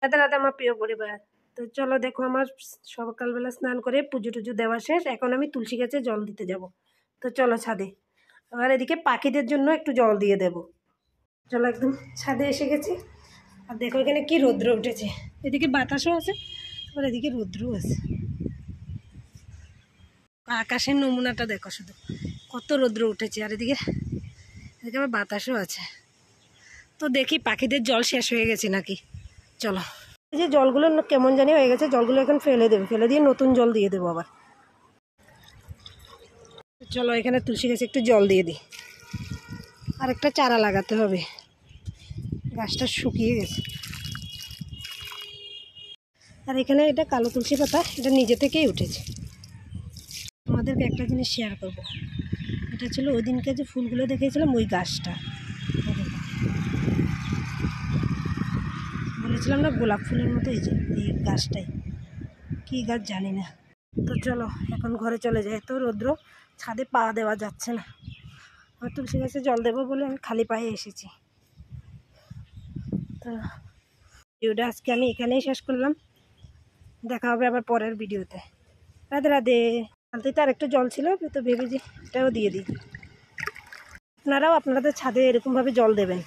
রাতে রাতে আমার প্রিয় পরিবার। তো চলো দেখো, আমার সকালবেলা স্নান করে পুজো টুজো দেওয়া শেষ। এখন আমি তুলসী গাছে জল দিতে যাব। তো চলো ছাদে, আর এদিকে পাখিদের জন্য একটু জল দিয়ে দেব। চলো একদম ছাদে এসে গেছি। আর দেখো এখানে কি রৌদ্র উঠেছে, এদিকে বাতাসও আছে আর এদিকে রৌদ্রও আছে। আকাশের নমুনাটা দেখো শুধু, কত রৌদ্র উঠেছে, আর এদিকে এদিকে আবার বাতাসও আছে। তো দেখি পাখিদের জল শেষ হয়ে গেছে নাকি। চলো, এই যে জলগুলো কেমন জানি হয়ে গেছে, জলগুলো এখন ফেলে দেবো, ফেলে দিয়ে নতুন জল দিয়ে দেবো আবার। চলো এখানে তুলসী গাছে একটু জল দিয়ে দিই, আর একটা চারা লাগাতে হবে, গাছটা শুকিয়ে গেছে। আর এখানে এটা কালো তুলসী পাতা, এটা নিজে থেকেই উঠেছে। আমাদেরকে একটা জিনিস শেয়ার করব, এটা ছিল ওই দিনকে যে ফুলগুলো দেখেছিলাম ওই গাছটা। বলেছিলাম না গোলাপ ফুলের মতো, এই যে এই গাছটাই, কী গাছ জানি না। তো চলো এখন ঘরে চলে যাই, তো রৌদ্র, ছাদে পা দেওয়া যাচ্ছে না। আর তুলসী গাছে জল দেবো বলে আমি খালি পায়ে এসেছি। তো ভিডিওটা আজকে আমি এখানেই শেষ করলাম, দেখা হবে আবার পরের ভিডিওতে। রাধে রাধে। বালতিতে আর একটু জল ছিল, তো ভেবেছি এটাও দিয়ে দিই। আপনারাও আপনাদের ছাদে এরকমভাবে জল দেবেন।